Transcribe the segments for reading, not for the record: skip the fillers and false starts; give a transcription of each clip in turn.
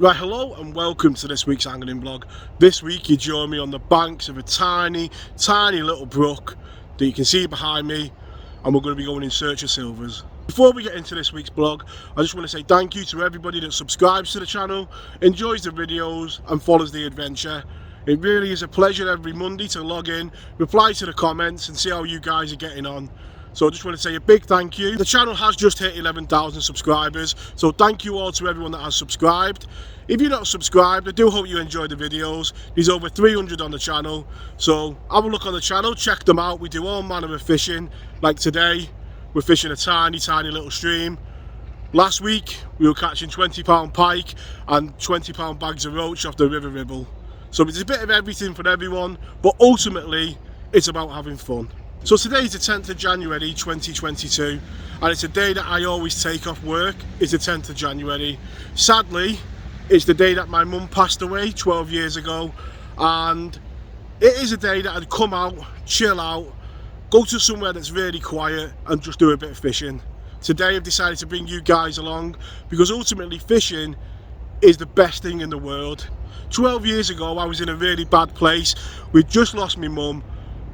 Right, hello and welcome to this week's angling vlog. This week you join me on the banks of a tiny little brook that you can see behind me, and we're going to be going in search of silvers. Before we get into this week's vlog, I just want to say thank you to everybody that subscribes to the channel, enjoys the videos and follows the adventure. It really is a pleasure every Monday to log in, reply to the comments and see how you guys are getting on. So I just want to say a big thank you. The channel has just hit 11,000 subscribers, so thank you all to everyone that has subscribed. If you're not subscribed, I do hope you enjoy the videos. There's over 300 on the channel, so have a look on the channel, check them out. We do all manner of fishing. Like today, we're fishing a tiny little stream. Last week, we were catching 20-pound pike and 20-pound bags of roach off the River Ribble. So it's a bit of everything for everyone, but ultimately, it's about having fun. So today is the 10th of January 2022, and it's a day that I always take off work. It's the 10th of January. Sadly, it's the day that my mum passed away 12 years ago, and it is a day that I'd come out, chill out, go to somewhere that's really quiet and just do a bit of fishing. Today I've decided to bring you guys along because ultimately fishing is the best thing in the world. 12 years ago I was in a really bad place. We'd just lost my mum,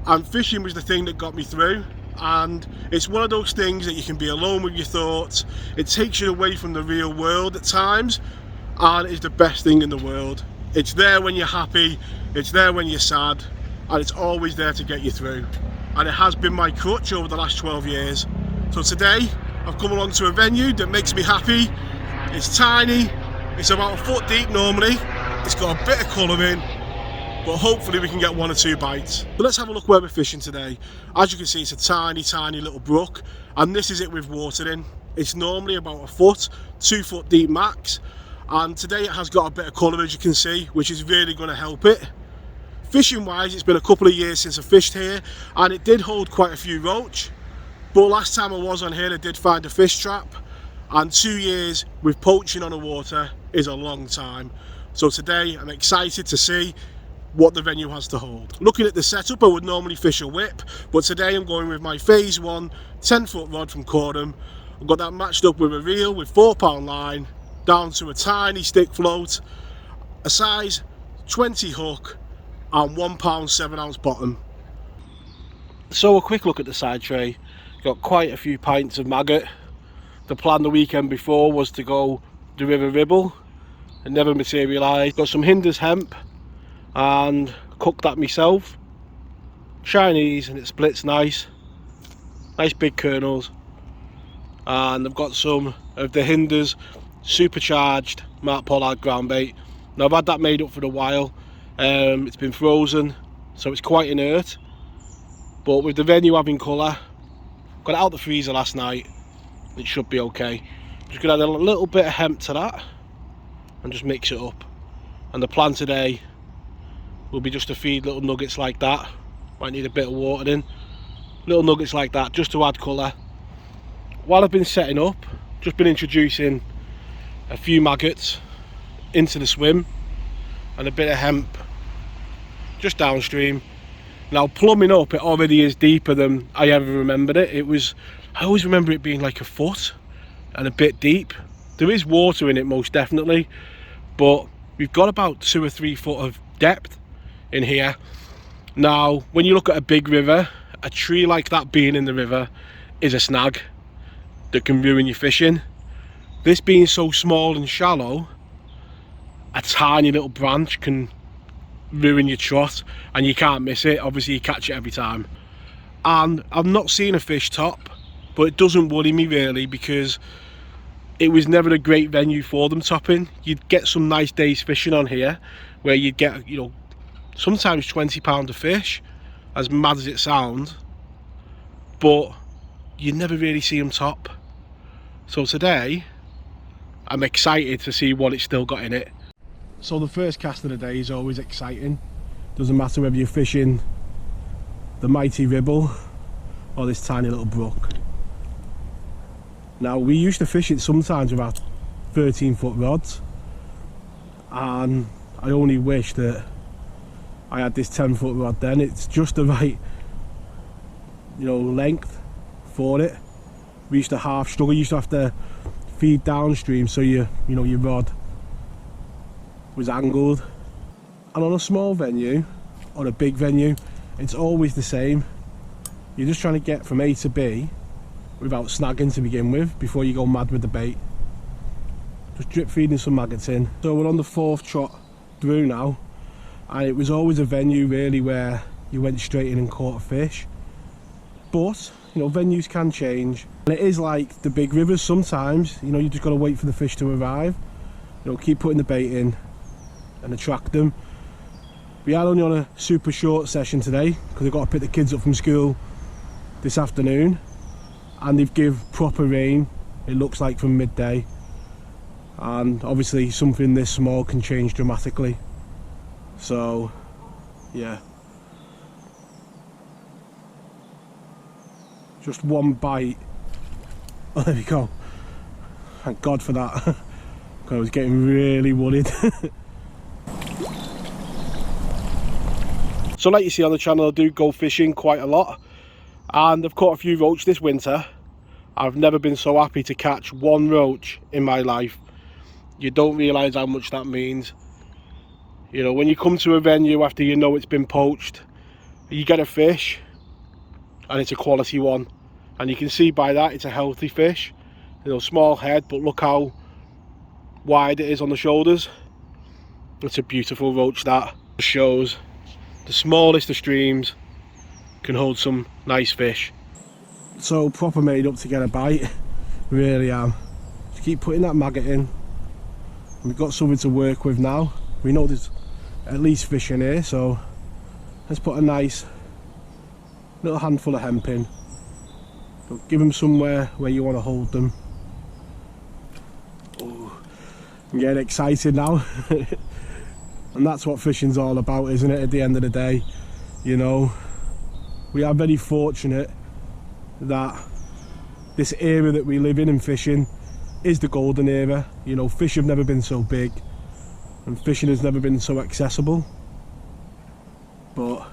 and fishing was the thing that got me through. And it's one of those things that you can be alone with your thoughts. It takes you away from the real world at times, and it's the best thing in the world. It's there when you're happy, it's there when you're sad, and it's always there to get you through. And it has been my crutch over the last 12 years. So today I've come along to a venue that makes me happy. It's tiny, it's about a foot deep normally, it's got a bit of colouring, but hopefully we can get one or two bites. But let's have a look where we're fishing today. As you can see, it's a tiny little brook, and this is it with water in. It's normally about a foot, 2 foot deep max, and today it has got a bit of colour, as you can see, which is really going to help it. Fishing wise, it's been a couple of years since I fished here, and it did hold quite a few roach, but last time I was on here I did find a fish trap, and 2 years with poaching on the water is a long time. So today I'm excited to see what the venue has to hold. Looking at the setup, I would normally fish a whip, but today I'm going with my phase 1 10-foot rod from Korum. I've got that matched up with a reel with 4-pound line down to a tiny stick float, a size 20 hook and 1 pound 7 ounce bottom. So a quick look at the side tray. Got quite a few pints of maggot. The plan the weekend before was to go the River Ribble. It never materialised. Got some Hinders hemp and cooked that myself. Chinese, and it splits nice big kernels. And I've got some of the Hinders supercharged Mark Pollard ground bait. Now I've had that made up for a while. It's been frozen, so it's quite inert, but with the venue having colour, got it out the freezer last night, it should be okay. Just gonna add a little bit of hemp to that and just mix it up. And the plan today will be just to feed little nuggets like that. Might need a bit of water in. Little nuggets like that just to add colour. While I've been setting up, just been introducing a few maggots into the swim and a bit of hemp just downstream. Now plumbing up, it already is deeper than I ever remembered it. I always remember it being like a foot and a bit deep. There is water in it most definitely, but we've got about 2 or 3 foot of depth in here. Now when you look at a big river, a tree like that being in the river is a snag that can ruin your fishing. This being so small and shallow, a tiny little branch can ruin your trot and you can't miss it. Obviously you catch it every time. And I've not seen a fish top, but it doesn't worry me really because it was never a great venue for them topping. You'd get some nice days fishing on here where you'd get, you know, sometimes 20 pound of fish, as mad as it sounds, but you never really see them top. So today I'm excited to see what it's still got in it. So the first cast of the day is always exciting. Doesn't matter whether you're fishing the mighty Ribble or this tiny little brook. Now we used to fish it sometimes with our 13-foot rods, and I only wish that I had this 10-foot rod then. It's just the right, you know, length for it. We used to half struggle. You used to have to feed downstream, so your rod was angled. And on a small venue or a big venue, it's always the same. You're just trying to get from A to B without snagging to begin with before you go mad with the bait. Just drip feeding some maggots in. So we're on the 4th trot through now, and it was always a venue really where you went straight in and caught a fish. But you know, venues can change, and it is like the big rivers sometimes. You know, you just got to wait for the fish to arrive. You know, keep putting the bait in and attract them. We are only on a super short session today because I've got to pick the kids up from school this afternoon, and they've give proper rain, it looks like, from midday. And obviously something this small can change dramatically. So yeah, just one bite. Oh, there we go. Thank God for that. I was getting really worried. So like you see on the channel, I do go fishing quite a lot, and I've caught a few roach this winter. I've never been so happy to catch one roach in my life. You don't realise how much that means. You know, when you come to a venue after you know it's been poached, you get a fish and it's a quality one, and you can see by that it's a healthy fish. You know, small head, but look how wide it is on the shoulders. It's a beautiful roach. That shows the smallest of streams can hold some nice fish. So proper made up to get a bite, really am. Just keep putting that maggot in. We've got something to work with now. We know there's at least fish in here, so let's put a nice little handful of hemp in. So give them somewhere where you want to hold them. Oh, I'm getting excited now. And that's what fishing's all about, isn't it, at the end of the day? You know, we are very fortunate that this era that we live in fishing is the golden era. You know, fish have never been so big and fishing has never been so accessible. But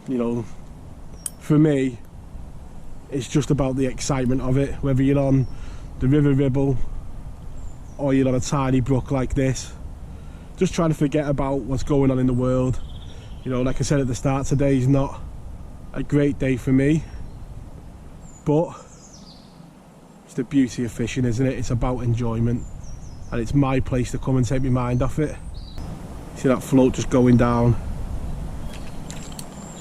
you know, for me, it's just about the excitement of it, whether you're on the River Ribble or you're on a tiny brook like this. Just trying to forget about what's going on in the world. You know, like I said at the start, today's not a great day for me, but it's the beauty of fishing, isn't it? It's about enjoyment, and it's my place to come and take my mind off it. See that float just going down?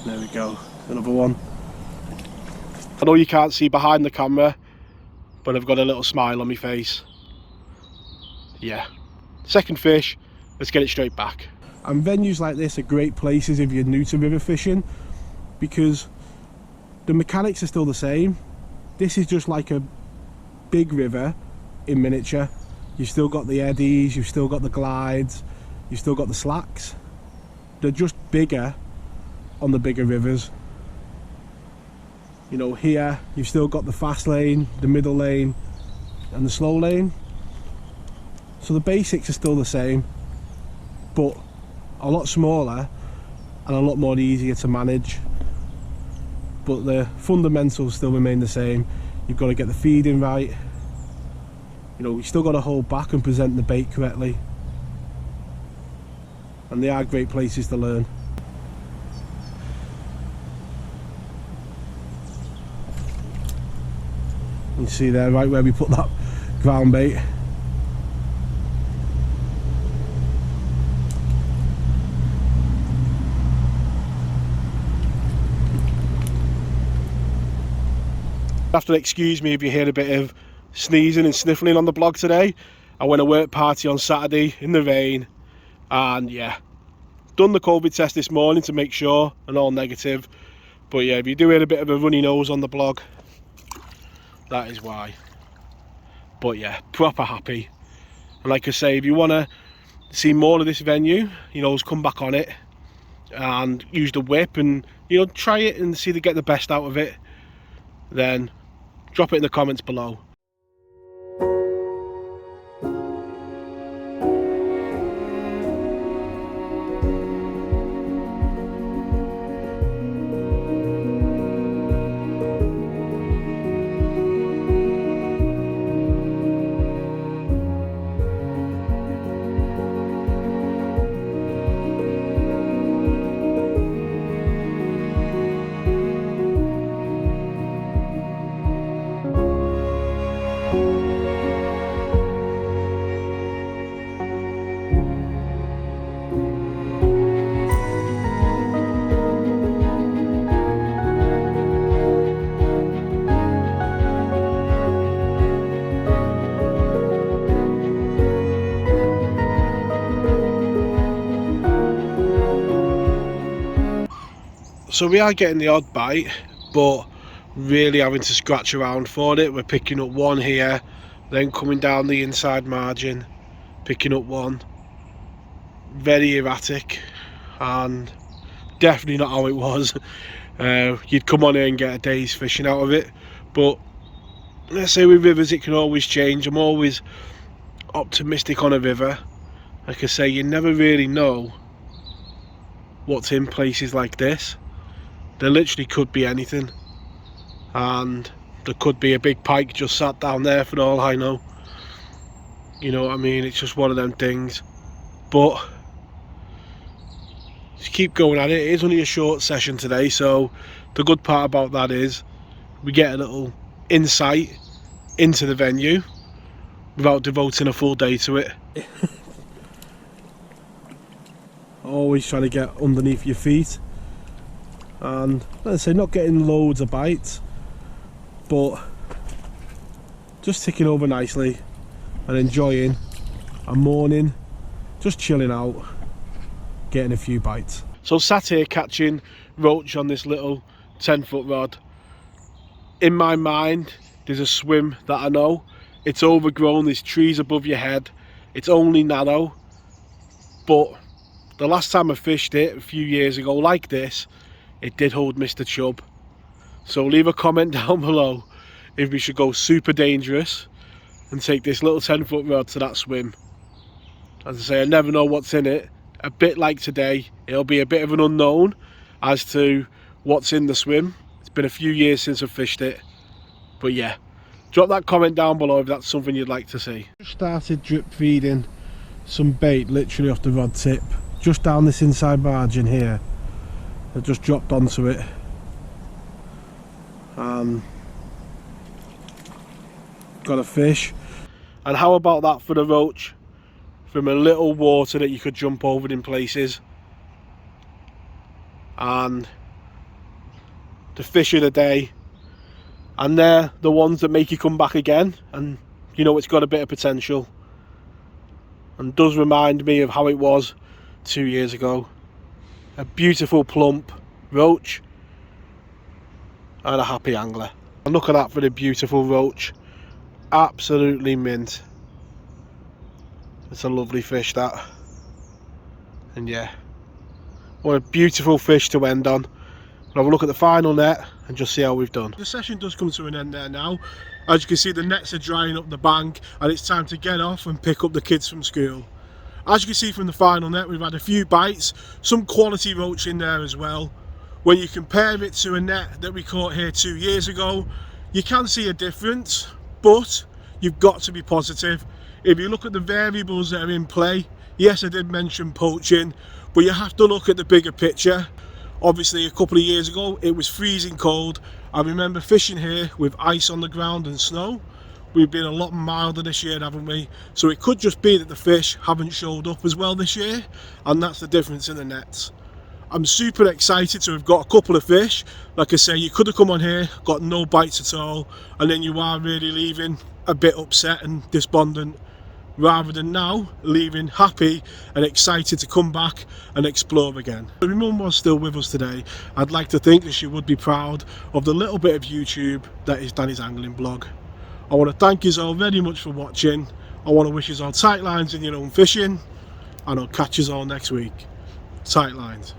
There we go, another one. I know you can't see behind the camera, but I've got a little smile on my face. Yeah, second fish, let's get it straight back. And venues like this are great places if you're new to river fishing, because the mechanics are still the same. This is just like a big river in miniature. You've still got the eddies, you've still got the glides, you've still got the slacks. They're just bigger on the bigger rivers. You know, here you've still got the fast lane, the middle lane and the slow lane. So the basics are still the same, but a lot smaller and a lot more easier to manage. But the fundamentals still remain the same. You've got to get the feeding right. You know, you still got to hold back and present the bait correctly. And they are great places to learn. You see there, right where we put that ground bait. You have to excuse me if you hear a bit of sneezing and sniffling on the blog today. I went to work party on Saturday in the rain, and yeah, done the COVID test this morning to make sure, and all negative. But yeah, if you do hear a bit of a runny nose on the blog, that is why. But yeah, proper happy. And like I say, if you want to see more of this venue, you know, just come back on it and use the whip and, you know, try it and see to get the best out of it, then drop it in the comments below. So we are getting the odd bite, but really having to scratch around for it. We're picking up one here, then coming down the inside margin, picking up one. Very erratic, and definitely not how it was. You'd come on here and get a day's fishing out of it, but let's say with rivers it can always change. I'm always optimistic on a river. Like I say, you never really know what's in places like this. There literally could be anything, and there could be a big pike just sat down there for all I know. You know what I mean? It's just one of them things. But just keep going at it. It is only a short session today, so the good part about that is we get a little insight into the venue without devoting a full day to it. Always trying to get underneath your feet, and let's say not getting loads of bites, but just ticking over nicely and enjoying a morning, just chilling out, getting a few bites. So sat here catching roach on this little 10-foot rod. In my mind there's a swim that I know. It's overgrown, there's trees above your head, it's only narrow, but the last time I fished it a few years ago like this, it did hold Mr. Chubb. So leave a comment down below if we should go super dangerous and take this little 10-foot rod to that swim. As I say, I never know what's in it. A bit like today, it'll be a bit of an unknown as to what's in the swim. It's been a few years since I've fished it, but yeah, drop that comment down below if that's something you'd like to see. Just started drip feeding some bait literally off the rod tip, just down this inside margin here. I just dropped onto it, and got a fish. And how about that for the roach? From a little water that you could jump over in places. And the fish of the day, and they're the ones that make you come back again, and you know it's got a bit of potential, and does remind me of how it was 2 years ago. A beautiful plump roach and a happy angler. And look at that for the beautiful roach, absolutely mint. It's a lovely fish, that. And yeah, what a beautiful fish to end on. We'll have a look at the final net and just see how we've done. The session does come to an end there now. As you can see, the nets are drying up the bank, and it's time to get off and pick up the kids from school. As you can see from the final net, we've had a few bites, some quality roach in there as well. When you compare it to a net that we caught here 2 years ago, you can see a difference, but you've got to be positive. If you look at the variables that are in play, yes, I did mention poaching, but you have to look at the bigger picture. Obviously, a couple of years ago, it was freezing cold. I remember fishing here with ice on the ground and snow. We've been a lot milder this year, haven't we? So it could just be that the fish haven't showed up as well this year, and that's the difference in the nets. I'm super excited to have got a couple of fish. Like I say, you could have come on here, got no bites at all, and then you are really leaving a bit upset and despondent, rather than now leaving happy and excited to come back and explore again. If my mum was still with us today, I'd like to think that she would be proud of the little bit of YouTube that is Danny's angling blog. I want to thank you all very much for watching. I want to wish you all tight lines in your own fishing, and I'll catch you all next week. Tight lines.